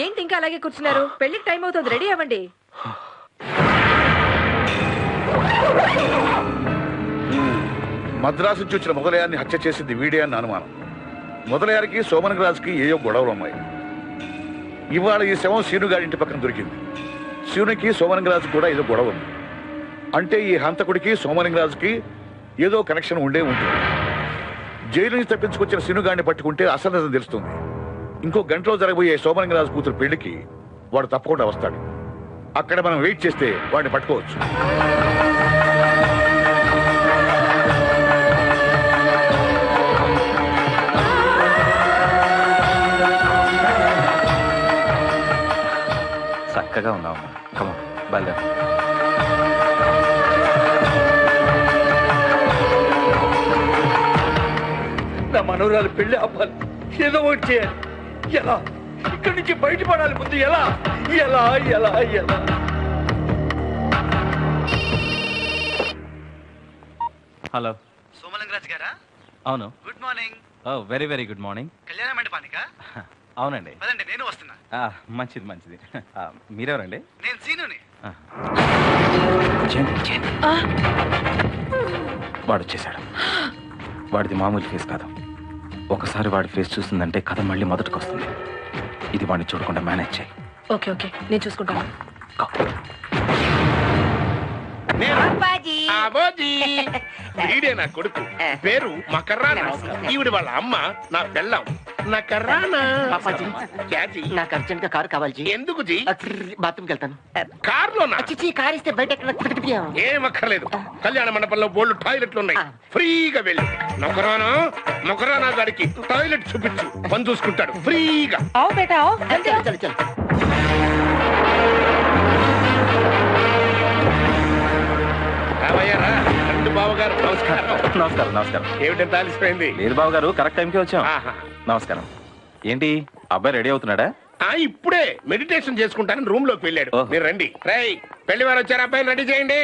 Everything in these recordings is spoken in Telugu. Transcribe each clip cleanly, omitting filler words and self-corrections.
ఏంటి ఇంకా అలాగే కూర్చున్నారు? పెళ్లికి టైం అవుతుంది, రెడీ అవ్వండి. మద్రాసు నుంచి వచ్చిన మొదలయాన్ని హత్య చేసింది వీడే అని అనుమానం. మొదలయారికి సోమనగరాజుకి ఏయో గొడవలు ఉన్నాయి. ఇవాళ ఈ శవం సీనుగారి ఇంటి పక్కన దొరికింది. శివునికి సోమనగరాజు కూడా ఏదో గొడవ ఉంది. అంటే ఈ హంతకుడికి సోమలింగరాజుకి ఏదో కనెక్షన్ ఉండే ఉంటుంది. జైలు నుంచి తప్పించుకొచ్చిన సీనుగాడిని పట్టుకుంటే అసలు నిజం తెలుస్తుంది. ఇంకో గంటలో జరగబోయే సోమలింగరాజు కూతురు పెళ్లికి వాడు తప్పకుండా వస్తాడు. అక్కడ మనం వెయిట్ చేస్తే వాడిని పట్టుకోవచ్చు. చక్కగా ఉన్నావు. కమా బయలుదేరు. నా మనవరాలు పెళ్లి ఆపాలి, ఏదో ఒకటి చేయాలి. ఎలా? ఇక్కడి నుంచి బయటపడాలి ముందు. ఎలా ఎలా ఎలా ఎలా? హలో, సోమలింగరాజు గారా? అవును. Good morning. Very very good morning. కళ్యాణ మండపానికా? అవునండి. అదండి, నేను వస్తున్నా. మంచిది మంచిది. మీరెవరండి? నేను సీనుని. వాడు వచ్చేసాడు. వాడిది మామూలు ఫేస్ కాదు. ఒకసారి వాడి ఫేస్ చూస్తుందంటే కథ మళ్ళీ మొదటికి వస్తుంది. ఇది వాడిని చూడకుండా మేనేజ్ చేయి. ఓకే ఓకే, నేను చూసుకుంటాను. వీడే నా కొడుకు, పేరు మకర్రానా. ఈవిడ వాళ్ళ అమ్మ నా పెళ్ళం నకర్రానా. నాకు అర్జెంట్ గా కారు కావాలి. ఎందుకు జీ? బాత్రూమ్కి వెళ్తాను. కారులోనా? కారు ఇస్తే బయట ఏం అక్కర్లేదు. కళ్యాణ మండపంలో బోల్డ్ టాయిలెట్లు ఉన్నాయి, ఫ్రీగా వెళ్ళి నొకరానా మొకరానా గారికి టాయిలెట్ చూపించు, పని చూసుకుంటాడు ఫ్రీగా. రావయ్యారా? రెండు బావగారు నమస్కారం. నమస్కారం నమస్కారం. ఏమిటంత ఆలస్యమైంది? లేదు బాబు గారు, కరెక్ట్ టైంకి వచ్చాం. నమస్కారం. ఏంటి అబ్బాయి రెడీ అవుతున్నాడా? ఇప్పుడే మెడిటేషన్ చేసుకుంటానని రూమ్ లోకి వెళ్ళాడు. మీరు రండి. రై, పెళ్లి వారు వచ్చారు, అబ్బాయిని రెడీ చేయండి.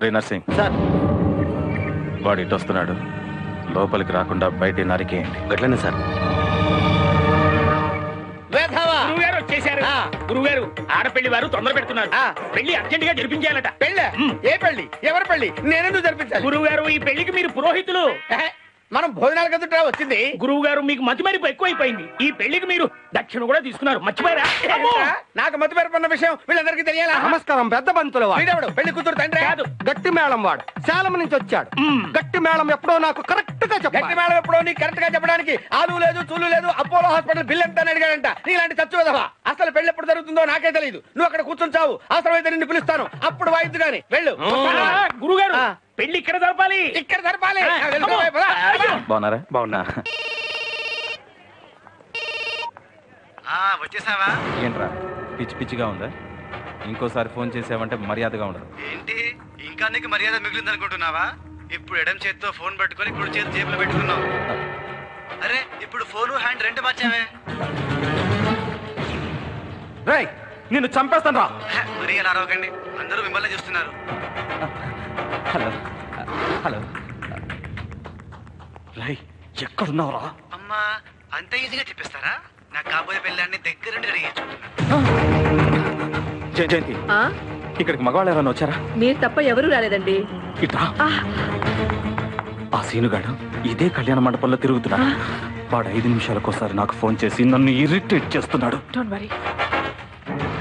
రే నర్సింగ్ సార్, వాడు ఇటు వస్తున్నాడు. లోపలికి రాకుండా బయట నరికేయండి. గట్లనే సార్. గురువుగారు వచ్చేసారు. గురువుగారు, ఆడపెళ్లి వారు తొందర పెడుతున్నారు. పెళ్లి అర్జెంట్ గా జరిపించాలట. పెళ్ళ? ఏ పెళ్లి? ఎవరి పెళ్లి? నేనెందుకు జరిపించాలి? గురువుగారు, ఈ పెళ్లికి మీరు పురోహితులు. మనం భోజనాలు కదుట వచ్చింది. గురువు గారు, మీకు మతి మరిపు ఎక్కువైపోయింది. ఈ పెళ్లికి మీరు దక్షిణ కూడా తీసుకున్నారు, మర్చిపోయారా? నాకు మతి మరిపు అన్న విషయం వీళ్ళందరికీ తెలియాలా? నమస్కారం, పెద్ద బంతుల వాడు. పెళ్లి కూతురు తండ్రి కాదు, గట్టి మేళం వాడు. శాలం నుంచి వచ్చాడు. గట్టి మేళం ఎప్పుడో నాకు కరెక్ట్ గా చెప్పాలి. గట్టి మేళం ఎప్పుడో నీకు కరెక్ట్ గా చెప్పడానికి ఆలు లేదు చూలు లేదు. అపోలో హాస్పిటల్ బిల్ ఎంత అని అడిగాడంట. నీలాంటి చచ్చు విధవా. అసలు పెళ్లి ఎప్పుడు జరుగుతుందో నాకే తెలియదు. నువ్వు అక్కడ కూర్చొని చావు, అవసరమైతే నిన్ను పిలుస్తాను, అప్పుడు వాయిద్దు గాని వెళ్ళు. గురుగారు, పెళ్లి ఇక్కడ జరపాలి, ఇక్కడ జరపాలి. బాగున్నారా? బాగున్నా. వచ్చేసావా? ఏంట్రా పిచ్చి పిచ్చిగా ఉందా? ఇంకోసారి ఫోన్ చేసావంటే మర్యాదగా ఉండదు. ఏంటి, ఇంకా నీకు మర్యాద మిగిలింది అనుకుంటున్నావా? ఇప్పుడు ఎడం చేత్తో ఫోన్ పట్టుకొని కుడి చేతి జేబులో పెట్టుకున్నావు. అరే, ఇప్పుడు ఫోను హ్యాండ్ రెండు మార్చావే. రేయ్, నిన్ను చంపేస్తాను రా. మరీ అలా అరవకండి, అందరూ మిమ్మల్ని చూస్తున్నారు. Hello hello. రై, ఎక్కడున్నావురా? అమ్మా, అంత ఈజీగా చెప్పేస్తారా? నాకు కాబోయే పెళ్ళాన్ని దగ్గరుండి రెడీ చేసుకుంటున్నా. జయంతి, ఇక్కడికి మగవాళ్ళు ఎవరైనా వచ్చారా? మీరు తప్ప ఎవరూ రాలేదండి. ఇట్రా. ఆ సీనుగాడు ఇదే కళ్యాణ మండపంలో తిరుగుతున్నాడు. వాడు 5 నిమిషాలకోసారి నాకు ఫోన్ చేసి నన్ను ఇరిటేట్ చేస్తున్నాడు. Don't worry.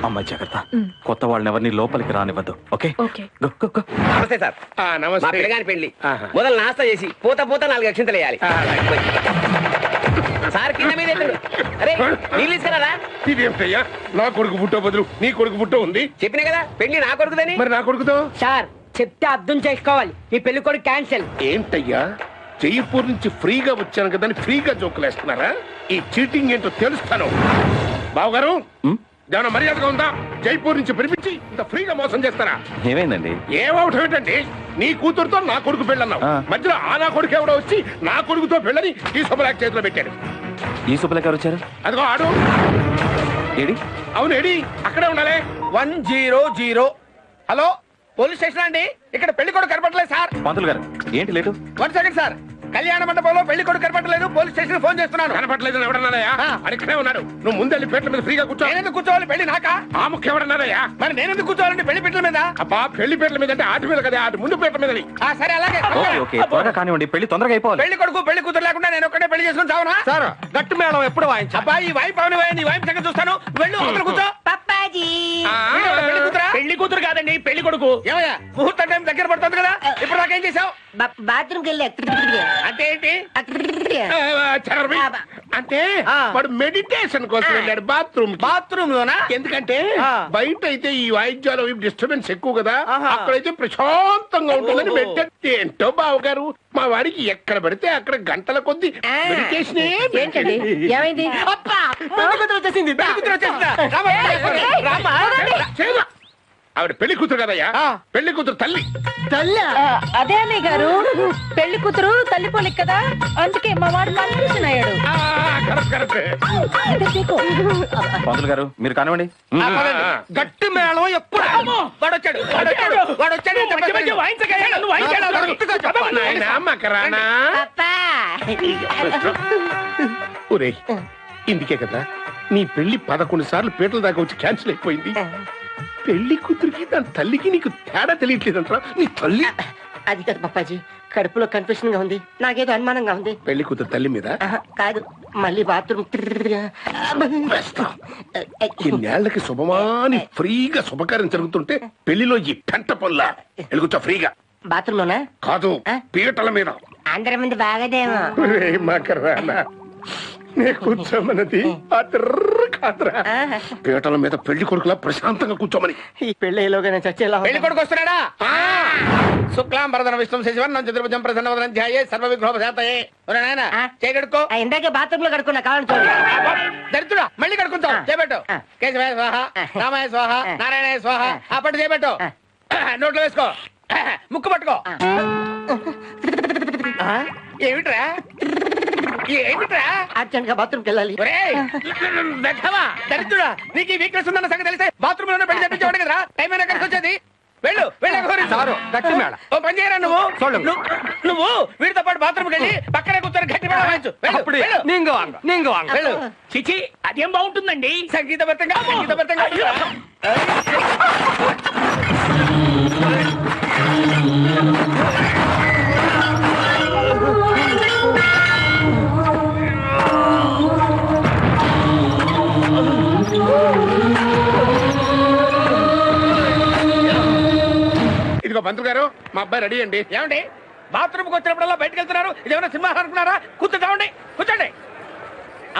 అమ్మాయి జాగ్రత్త, కొత్త వాళ్ళని ఎవరిని లోపలికి రానివ్వద్దు. ఓకే? నమస్తే సార్. మా పిల్లగాని పెళ్లి. మొదలు నాస్తా చేసి పోతా పోతా 4 అక్షింతలు వేయాలి. సార్ కింద మీద అరే నీళ్ళు ఇస్తారా? ఇదేమిటయ్యా, నా కొడుకు పుట్టో బదులు నీ కొడుకు పుట్టో ఉంది. చెప్పినా కదా పెళ్లి నా కొడుకుదని. మరి నా కొడుకుతో? సార్ చెప్తే అర్థం చేసుకోవాలి. ఈ పెళ్లి కొడుకు క్యాన్సిల్. ఏంటయ్యా, జైపూర్ నుంచి ఫ్రీగా వచ్చాను కదా అని ఫ్రీగా జోకులేస్తున్నారా? ఈ చీటింగ్ ఏంటో తెలుస్తాను. బావగారు, ఏమైనా మర్యాదగా ఉందా? జైపూర్ నుంచి పిలిపించి ఇంత ఫ్రీగా మోసం చేస్తారా? ఏమైందండి? ఏమవటం ఏంటండి? నీ కూతురుతో నా కొడుకు పెళ్ళన్నావు, మధ్యలో ఆ నా కొడుకు ఎవడో వచ్చి నా కొడుకుతో పెళ్ళని ఈ శుభలాక్ చేతిలో పెట్టాడు. ఈ శుభలేఖ ఎవరు వచ్చారు? అదిగో ఆడు. ఏడి? అవును, ఏడి అక్కడే ఉండాలి. 100. హలో, పోలీస్ స్టేషన్ అండి. ఇక్కడ పెళ్లి కూడా కనపడలేదు సార్. పంతులు గారు, ఏంటి లేటు? 1 second sir. కళ్యాణ మండపంలో పెళ్లి కొడుకు కనపడలేదు, పోలీస్ స్టేషన్ ఫోన్ చేస్తున్నాను. కనపట్లేదు ఎవడన్నారయ్యా? అడిక్కడే ఉన్నాడు. నువ్వు ముందెళ్ళి పీటల మీద ఫ్రీగా కూర్చో. నేనెందుకు కూర్చోవాలి? పెళ్లి నాకా? ఆ ముఖ్యం ఎవడన్నారయ్యా? మరి నేనెందుకు కూర్చోవాలంటే పెళ్లి పీటల మీద? అబ్బా పెళ్లి పీటల మీద అంటే ఆటి మీద కదా, ఆటి ముందు పీటల మీద. సరే అలాగే. ఓకే ఓకే త్వరగా కానివ్వండి, పెళ్లి తొందరగా అయిపోవాలి. పెళ్లి కొడుకు పెళ్లి కూతురు లేకుండా నేను ఒక్కడే పెళ్లి చేసుకుని చావనా? సార్ గట్టు మేళం ఎప్పుడు వాయించా? అబ్బా ఈ వైపు అవని నీ వైపు సంగతి చూస్తాను. వెళ్ళు అవతల కూర్చో. పెళ్లి కూతురా? పెళ్లి కూతురు కాదండి, పెళ్లి కొడుకు. ఏమయ్యా ముహూర్తం టైం దగ్గర పడుతుంది కదా, ఇప్పుడు దాకా ఏం చేసావు? బాత్రూమ్ కి వెళ్ళి అంటే ఏంటి? చరవి. అంటే వాడు మెడిటేషన్ కోసం వెళ్ళాడు బాత్రూమ్. బాత్రూమ్ లోనా? ఎందుకంటే ఆ. బయట అయితే ఈ వాయిద్యాలు డిస్టర్బెన్స్ ఎక్కువ కదా, అక్కడైతే ప్రశాంతంగా ఉంటుందని మెడిటేషన్. ఏంటో బావగారు, మా వాడికి ఎక్కడ పడితే అక్కడ గంటల కొద్ది మెడిటేషన్. ఏంటండి ఏమైంది? వచ్చేసింది. పెళ్లి కూతురు వచ్చేసిందా? రామా, రామా. ఆవిడ పెళ్లి కూతురు కదయ్యా, పెళ్లి కూతురు తల్లి. అదే అన్నయ్య గారు, పెళ్లి కూతురు తల్లి పోలిక కదా, అందుకే మా వాడు కన్ఫ్యూజన్ అయ్యాడు. Correct correct. పంతులు గారు మీరు కానివ్వండి. గట్టి మేళం ఎప్పుడు? వాడొచ్చాడు వాడొచ్చాడు వాడొచ్చాడు. మధ్య మధ్య వాయించకయ్యా, నన్ను వాయించాడు. నాయనా మకరానా. ఒరే ఇందుకే కదా నీ పెళ్లి 11 సార్లు పీటల దాకా వచ్చి క్యాన్సిల్ అయిపోయింది. పెళ్లి కూతురికి దాని తల్లికి నీకు తేడా తెలియట్లేదంటారా? నీ తల్లి అది కాదు పప్పాజీ, కడుపులో కన్ఫ్యూషన్ గా ఉంది, నాకేదో అనుమానంగా ఉంది. పెళ్లి కూతురు తల్లి మీద కాదు, మళ్ళీ బాత్రూమ్ ఇన్నేళ్లకి శుభమాని ఫ్రీగా శుభకార్యం జరుగుతుంటే పెళ్లిలో ఈ పెంట పనుల ఎలుగుతా ఫ్రీగా. బాత్రూమ్ లోనా? కాదు పీటల మీద. అందరి ముందు బాగదేమో. మకరానా నే కూర్చోమన్నది కాదురా, పీటల మీద పెళ్లి కొడుకులా ప్రశాంతంగా కూర్చోమని. ఈ పెళ్ళేలోగా నేను చచ్చేలా పెళ్లి కొడుకు వస్తున్నాడా? శుక్లాం భరతన విష్ణు శశివర్ణం చతుర్భుజం ప్రసన్నవదనం ధ్యాయే సర్వవిఘ్నోపశాంతయే. ఒరే నాయనా చేయగడుకో. ఇందాకే బాత్రూమ్ లో కడుక్కున్నా, కావాలని చూడు. దరిద్రుడా మళ్ళీ కడుకుంటావు. చేపెట్టు. కేశవాయ స్వాహ, రామాయ స్వాహ, నారాయణాయ స్వాహ. ఆ పట్టు చేపెట్టు. నోట్లో వేసుకో. ముక్కు పట్టుకో. ఏమిట్రా ఏమిట్రా? అర్జెంట్ గా బాత్రూమ్ కి వెళ్ళాలి. దరిద్రుడా నీకు ఈ వీక్నెస్ ఉందన్న సంగతి తెలిస్తే బాత్రూమ్ లోనే పెళ్లి చేపించేవాడు కదరా. టైం అయినా కలిసి వచ్చేది. వెళ్ళు గట్టి మేళ. ఓ పని చేయరా నువ్వు. నువ్వు వీడితో పాటు బాత్రూమ్కి వెళ్ళి పక్కనే కూర్చొని గట్టి మేళ వాయించు. వెళ్ళు. చిచి అదేం బాగుంటుందండి. సంగీతబద్ధంగా ఇదిగో మంత్రి గారు మా అబ్బాయి రెడీ అండి. ఏమండి బాత్రూమ్కి వచ్చినప్పుడల్లా బయటకు వెళ్తున్నారు? ఇదేమన్నా సినిమా అనుకున్నారా? కూర్చోండి కూర్చోండి.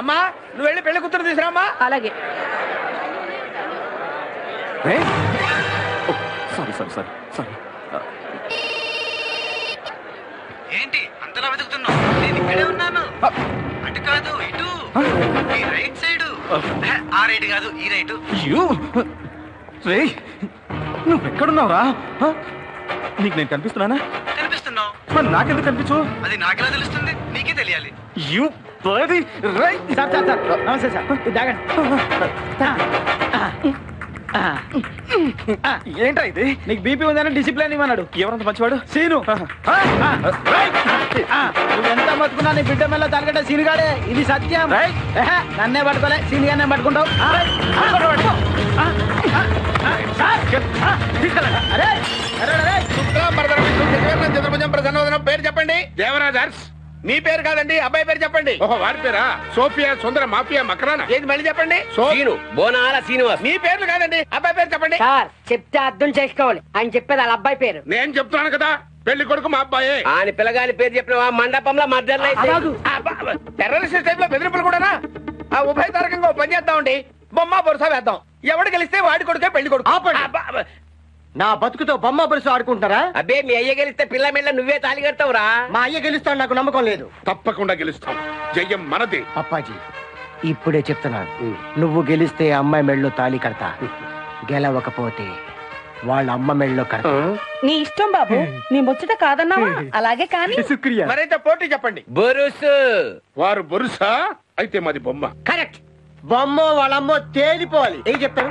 అమ్మా నువ్వు వెళ్ళి పెళ్లి కూతురు తీసుకురామ్మా. అలాగే. Sorry sorry sorry sorry. ఏంటి అంతలా వెతుకుతున్నావు? నేను ఇక్కడే ఉన్నాను. అటు కాదు ఇటు, ఈ రైట్ సైడ్. ఆ రైట్ కాదు ఈ రైట్. రే నువ్వెక్కడున్నావురా? నీకు నేను కనిపిస్తున్నానా? కనిపిస్తున్నావు. మరి నాకెందుకు కనిపించు? అది నాకెలా తెలుస్తుంది? నీకే తెలియాలి. నమస్తే సార్. ఏంటా ఇది? నీకు బీపీ ఉందని డిసిప్లిన్ ఇవ్వన్నాడు. ఎవరంత మంచివాడు? సీను. నువ్వెంత బతుకున్నా నీ బిడ్డ మెల్ల తలగట్ట సీనుగాడే. ఇది సత్యం. నన్నే పట్టుకోలే, సీనుగానే పట్టుకుంటావు. శుక్లాం భరతన విష్ణు శశివర్ణం చతుర్భుజం ప్రసన్నవదనం. పేరు చెప్పండి. దేవరాజర్స్. మీ పేరు కాదండి, అబ్బాయి పేరు చెప్పండి. ఓహో వారి పేరా? సోఫియా, సుందర, మాఫియా, మకరానా. ఏది మళ్ళీ చెప్పండి. సీను బోనాల శ్రీనివాస్. మీ పేర్లు కాదండి, అబ్బాయి పేరు చెప్పండి. సార్ చెప్తే అర్థం చేసుకోవాలి, ఆయన చెప్పేది వాళ్ళ అబ్బాయి పేరు. నేను చెప్తున్నాను కదా పెళ్లి కొడుకు మా అబ్బాయే. ఆయన పిల్లగాని పేరు చెప్పిన మండపంలో మర్డర్లు అయితే టెర్రరిస్ట్ టైప్ లో బెదిరింపులు కూడానా? ఆ ఉభయ తారకంగా పని చేద్దామండి. బొమ్మ బొరుస వేద్దాం. ఎవడు గెలిస్తే వాడి కొడుకే పెళ్లి కొడుకు. నా బతుకుతో బొమ్మ బరుసు ఆడుకుంటారా? అబ్బే మీ అయ్య గెలిస్తే పిల్ల మెళ్ళ నువ్వే తాళి కడతావురా. మా అయ్య గెలుస్తాడు, నాకు నమ్మకం లేదు. తప్పకుండా గెలుస్తాం. జయం మనది. అప్పాజీ ఇప్పుడే చెప్తున్నాను, నువ్వు గెలిస్తే అమ్మాయి మెళ్ళలో తాళి కడతా, గెలవకపోతే వాళ్ళ అమ్మ మెళ్ళలో కడతా. నీ ఇష్టం బాబు, నీ ముచ్చట కాదన్నావా? అలాగే కానీ. మరైతే పోటీ చెప్పండి. బొరుసు. వారు బొరుసా? అయితే మాది బొమ్మ. కరెక్ట్. బొమ్మ వాళ్ళమ్మో తేలిపోవాలి. ఏం చెప్తాను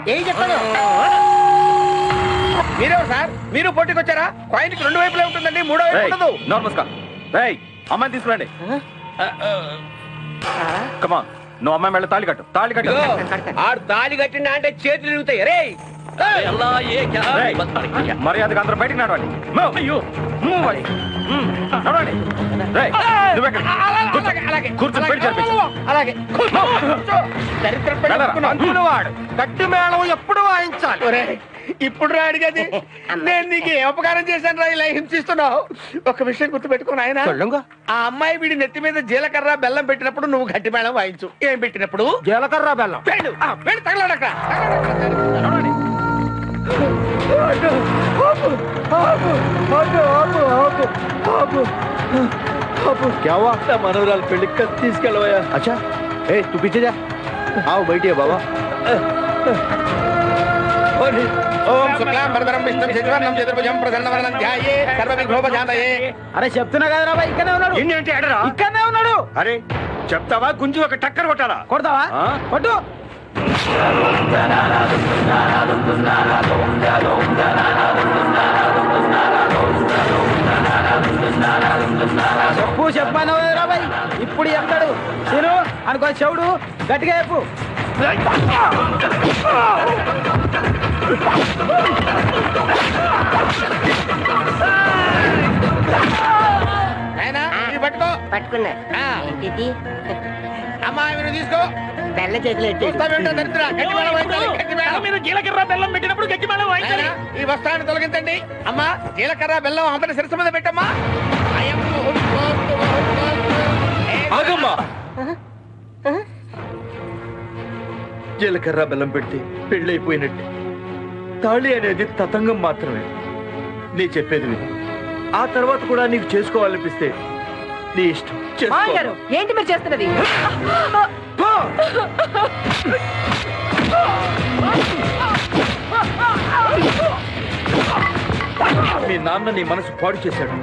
మీరే సార్, మీరు పోటీకి వచ్చారా? కాయిన్కి రెండు వైపులే ఉంటుందండి, మూడో వైపు ఉండదు. నమస్కారం. అమ్మాయిని తీసుకురండి. కమా, నువ్వు అమ్మాయి మెళ్ళ తాళి కట్టు. తాళి కట్టు. ఆడు తాళి కట్టినా అంటే చేతులు ఇరుగుతాయి. రే మర్యాదగా అందరూ బయటికి నడవండి. నడవండి. కూర్చొని పెళ్లి జరిపించు. వాడు గట్టి మేళం ఎప్పుడు వాయించాలి? ఇప్పుడు రాడు కదా, నేను నీకు ఏ ఉపకారం చేశాను రా ఇలా హింసిస్తున్నావు? ఒక విషయం గుర్తుపెట్టుకుని ఆయన, ఆ అమ్మాయి వీడి నెత్తి మీద జీలకర్ర బెల్లం పెట్టినప్పుడు నువ్వు గట్టి మేళం వాయించు. ఏం పెట్టినప్పుడు? జీలకర్ర బెల్లం. వెళ్ళి తగలడక్క. మనవరాలు పెళ్లి తీసుకెళ్ళవయ్యా. అచ్చా ఏ తు పీछे जा आओ बैठिए बाबा. ఓం శుక్లాం వరదరం విష్ణుం శశివర్ణం చతుర్భుజం ప్రసన్నవదనం ధ్యాయే సర్వవిఘ్నోపశాంతయే. అరే చెప్తున్నా కదరా బాయ్, ఇక్కడనే ఉన్నాడు. ఏంటి అడరా? ఇక్కడనే ఉన్నాడు. అరే చెప్తావా గుంజు ఒక టక్కర్ కొట్టాలా? కొడతావా? కొట్టు. చెప్పు చెప్పాను బాయ్, ఇప్పుడు చెప్తాడు. నేను అనుకో చెవుడు గట్టిగా చెప్పు. పట్టుకో. పట్టుకున్నా. ఏంటిది? అమ్మా మీరు తీసుకో. బెల్ల చేతిలో జీలకర్ర బెల్లం పెట్టినప్పుడు గట్టి మేళం వాయించాలి. ఈ వస్త్రాన్ని తొలగించండి. అమ్మా జీలకర్ర బెల్లం అంతటి శిరస్సు మీద పెట్టమ్మా. జీలకర్ర బెల్లం పెడితే పెళ్ళైపోయినట్టు. తాళి అనేది తతంగం మాత్రమే. నీ చెప్పేది విను. ఆ తర్వాత కూడా నీకు చేసుకోవాలనిపిస్తే నీ ఇష్టం. ఏంటి మీరు చేస్తున్నది? మీ నాన్న నీ మనసు పాడు చేశాడు.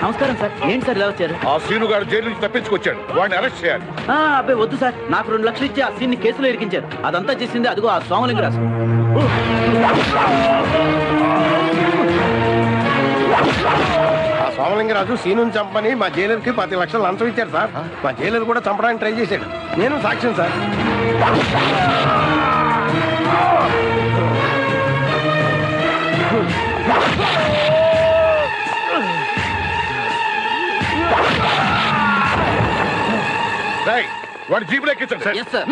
నమస్కారం సార్. ఏంటి సార్ ఇలా వచ్చారు? ఆ సీనుగాడు జైలు నుంచి తప్పించుకొచ్చాడు, వాడిని అరెస్ట్ చేయాలి. అబ్బాయి వద్దు సార్, నాకు 2 లక్షలు ఇచ్చి ఆ సీన్ని కేసులో ఇరికించారు. అదంతా చేసింది అదిగో ఆ సోమలింగరాజు. ఆ సోమలింగరాజు సీను చంపని మా జైలర్ కి 10 లక్షలు లంచం ఇచ్చారు సార్. మా జైలర్ కూడా చంపడానికి ట్రై చేశాడు. నేను సాక్ష్యం సార్. వాడు జీపులో ఎక్కించండి సార్. Yes sir.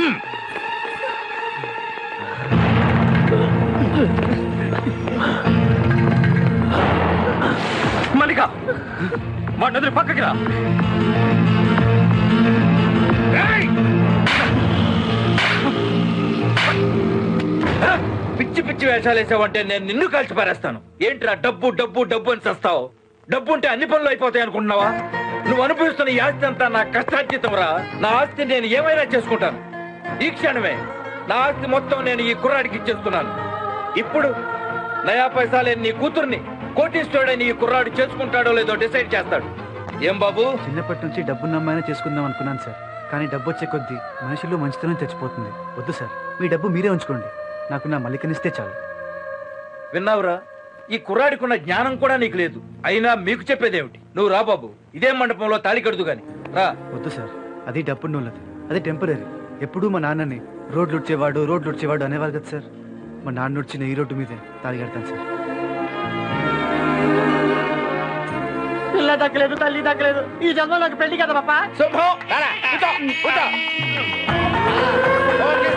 మల్లిక వాడిని వదిలి పక్కకి రా. పిచ్చి పిచ్చి వేషాలు వేసావంటే నేను నిన్ను కలిసి పారేస్తాను. ఏంట్రా డబ్బు డబ్బు డబ్బు అని చస్తావు? డబ్బు ఉంటే అన్ని పనులు అయిపోతాయి అనుకుంటున్నావా? నువ్వు అనుభవిస్తున్న ఈ ఆస్తి అంతా నా కష్టార్జితం రా. నా ఆస్తి నేను ఏమైనా చేసుకుంటాను. ఈ క్షణమే నా ఆస్తి మొత్తం నేను ఈ కుర్రాడికి ఇచ్చేస్తున్నాను. ఇప్పుడు నయా పైసా లేని నీ కూతుర్ని కోటీశ్వరుడని ఈ కుర్రాడు చేసుకుంటాడో లేదో డిసైడ్ చేస్తాడు. ఏం బాబు? చిన్నప్పటి నుంచి డబ్బున్న అమ్మాయినా చేసుకుందాం అనుకున్నాను సార్. కానీ డబ్బు వచ్చే కొద్దీ మనుషుల్లో మంచితనం చచ్చిపోతుంది. వద్దు సార్, మీ డబ్బు మీరే ఉంచుకోండి. నాకు నా మల్లికనిస్తే చాలు. విన్నావురా, ఈ కుర్రాడికున్న జ్ఞానం కూడా నీకు లేదు. అయినా మీకు చెప్పేదేమిటి? నువ్వు రా బాబు, ఇదే మండపంలో తాళి కడుదు గాని రా. వద్దు సార్, అది డప్పుడు నోళ్ళది, అది టెంపరీ. ఎప్పుడూ మా నాన్నని రోడ్లు ఉడ్చేవాడు అనేవారు కదా సార్. మా నాన్న ఉడ్చిన ఈ రోడ్డు మీదే తాళి కడతాను సార్. పిల్ల దక్కలేదు, తల్లి దక్కలేదు, ఈ జన్మలోకి పెళ్లి కదా పాప. శుభం. కూర్చో కూర్చో. ఓకే